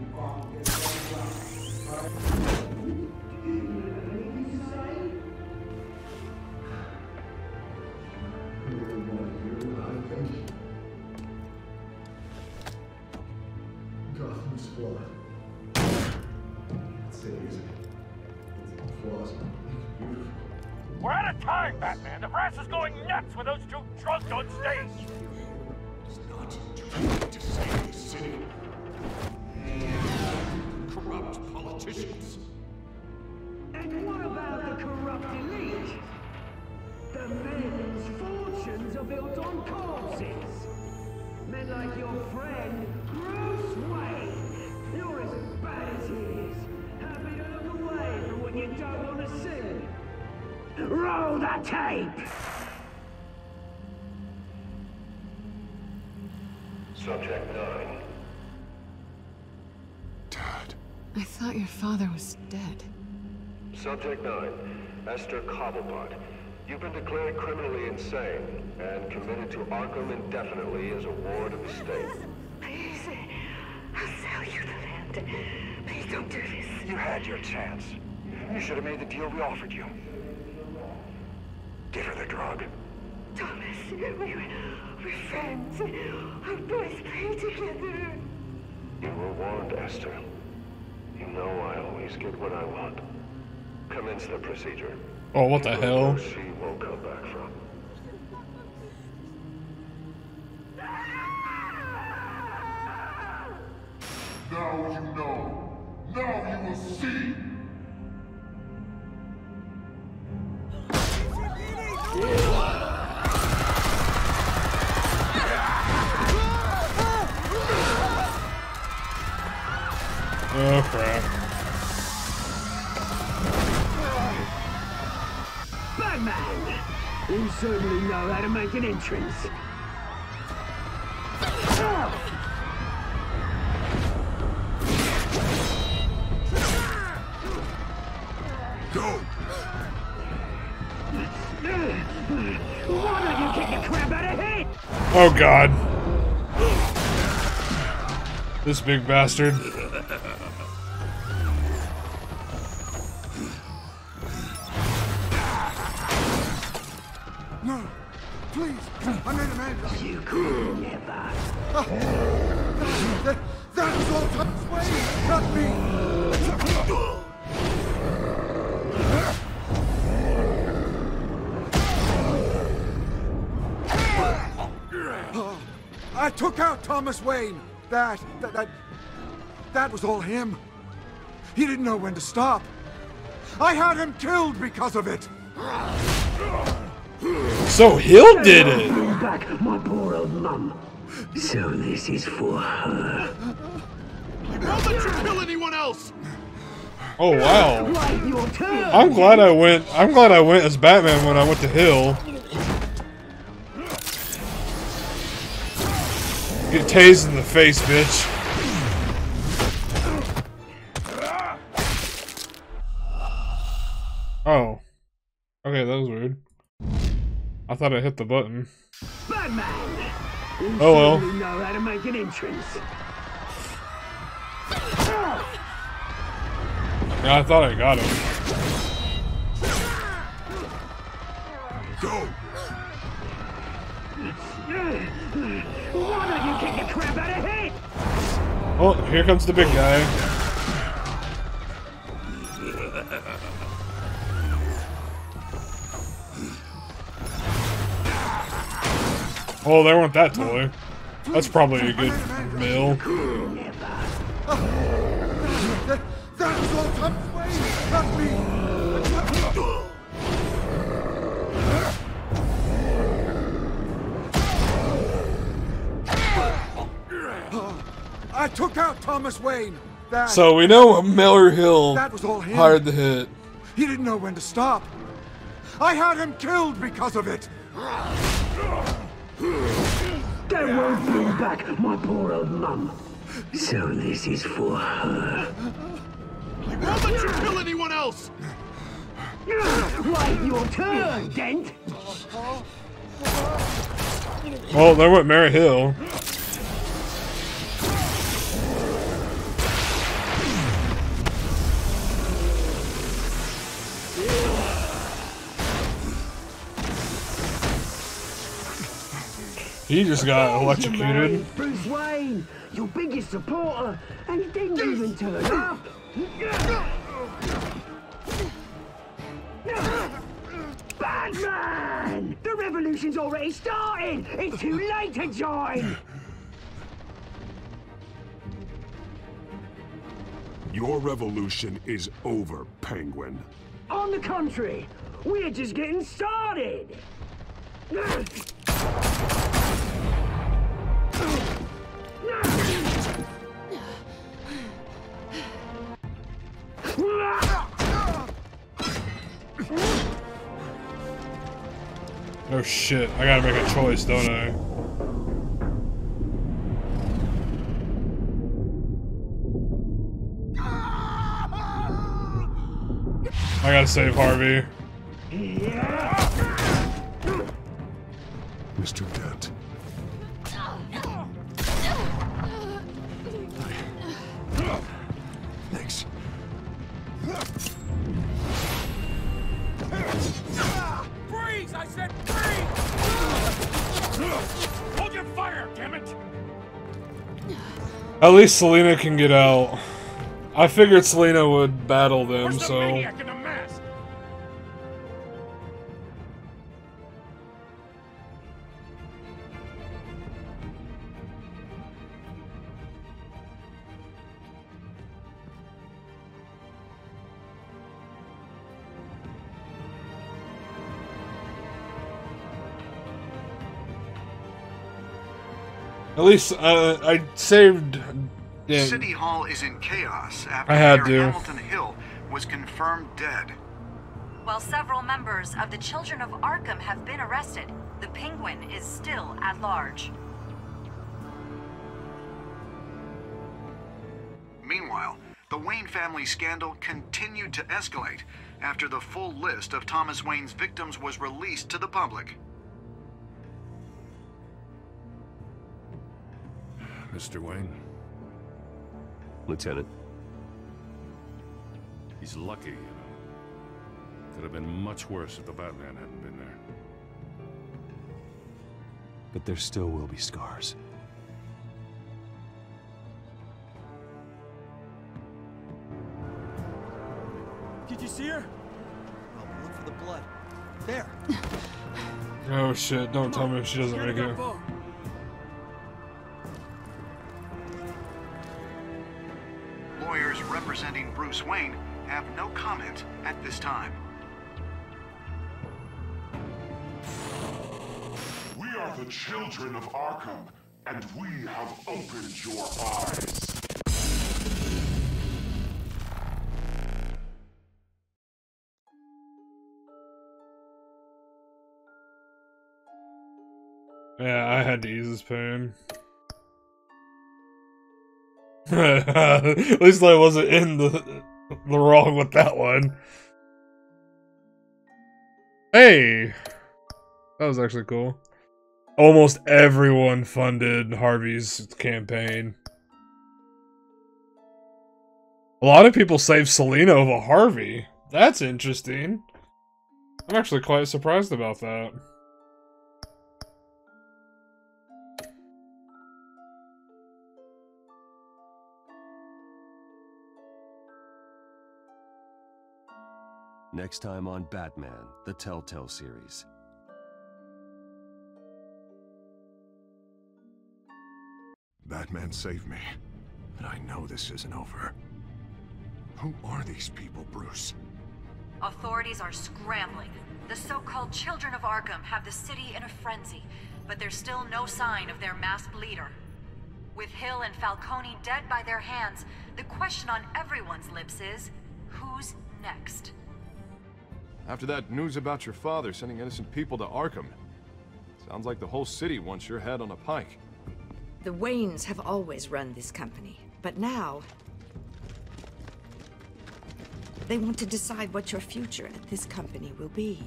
We're out of time, Batman. The brass is going nuts with those two drunks on stage. It's not too late to save the city. Corrupt politicians. And what about the corrupt elite? The men whose fortunes are built on corpses. Men like your friend, Bruce Wayne. You're as bad as he is. Happy to look away from what you don't want to see. Roll the tape! Subject 9. Dad. I thought your father was dead. Subject 9, Esther Cobblepot. You've been declared criminally insane and committed to Arkham indefinitely as a ward of the state. Please, I'll sell you the land. Please don't do this. You had your chance. You should have made the deal we offered you. Give her the drug. Thomas, we're friends. Our boys play together. You were warned, Esther. You know I always get what I want. Commence the procedure. Oh, what the hell? She won't come back from. Now you know. Now you will see. Oh crap. Batman! You certainly know how to make an entrance. Go! Why don't you kick the crap out of him? Oh god. This big bastard. No, please, I made a man. You could never. That was all Thomas Wayne, not me. I took out Thomas Wayne. That was all him. He didn't know when to stop. I had him killed because of it. So Hill did it. Bring back my poor old mum. So this is for her. I won't let you kill anyone else. Oh wow. Right, your turn. I'm glad I went as Batman when I went to Hill. Get tased in the face, bitch. Oh. Okay, that was weird. I thought I hit the button. Batman! You Oh well. certainly know how to make an entrance. Yeah, I thought I got him. Go! Why don't you kick the crap out of him? Oh, here comes the big guy. Oh, they want that toy. That's probably a good meal. That was all Thomas Wayne, not me! I took out Thomas Wayne! So we know Miller Hill That was all him. hired the hit. He didn't know when to stop. I had him killed because of it! That won't bring back my poor old mum. So this is for her. He won't let you kill anyone else! Wait your turn, Dent! Oh, there went Mary Hill. He just got electrocuted. Bruce Wayne, your biggest supporter, and he didn't even turn up. Batman! The revolution's already started! It's too late to join! Your revolution is over, Penguin. On the contrary, we're just getting started! Oh shit, I gotta make a choice, don't I? I gotta save Harvey. Mr. Dent. Thanks. Freeze! I said freeze! Hold your fire, damn it! At least Selena can get out. I figured Selena would battle them, Where's the so... maniac in the mask? At least, I saved... Yeah, City Hall is in chaos after I had Mayor to. Hamilton Hill was confirmed dead. While several members of the Children of Arkham have been arrested, the Penguin is still at large. Meanwhile, the Wayne family scandal continued to escalate after the full list of Thomas Wayne's victims was released to the public. Mr. Wayne? Lieutenant. He's lucky, you know. Could have been much worse if the Batman hadn't been there. But there still will be scars. Did you see her? Well, look for the blood. There. Oh shit, don't tell me if she doesn't make it. Lawyers representing Bruce Wayne have no comment at this time. We are the children of Arkham, and we have opened your eyes. Yeah, I had to ease his pain. At least I wasn't in the wrong with that one. Hey! That was actually cool. Almost everyone funded Harvey's campaign. A lot of people saved Selena over Harvey. That's interesting. I'm actually quite surprised about that. Next time on Batman, the Telltale series. Batman saved me, but I know this isn't over. Who are these people, Bruce? Authorities are scrambling. The so-called Children of Arkham have the city in a frenzy, but there's still no sign of their masked leader. With Hill and Falcone dead by their hands, the question on everyone's lips is, who's next? After that news about your father sending innocent people to Arkham, sounds like the whole city wants your head on a pike. The Waynes have always run this company, but now they want to decide what your future at this company will be.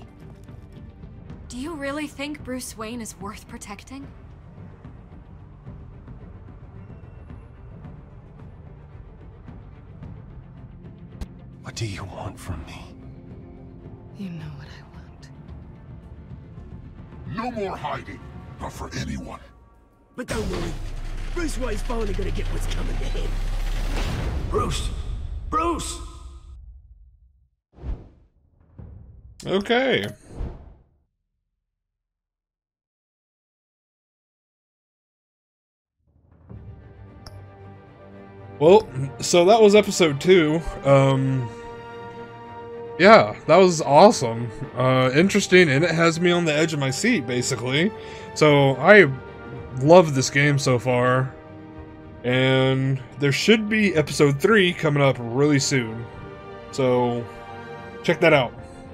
Do you really think Bruce Wayne is worth protecting? What do you want from me? You know what I want. No more hiding, not for anyone. But don't worry, Bruce Wayne's finally gonna get what's coming to him. Bruce! Bruce! Okay. Well, so that was episode 2. Yeah, that was awesome. Interesting, and it has me on the edge of my seat, basically. So, I love this game so far. And there should be episode 3 coming up really soon. So, check that out.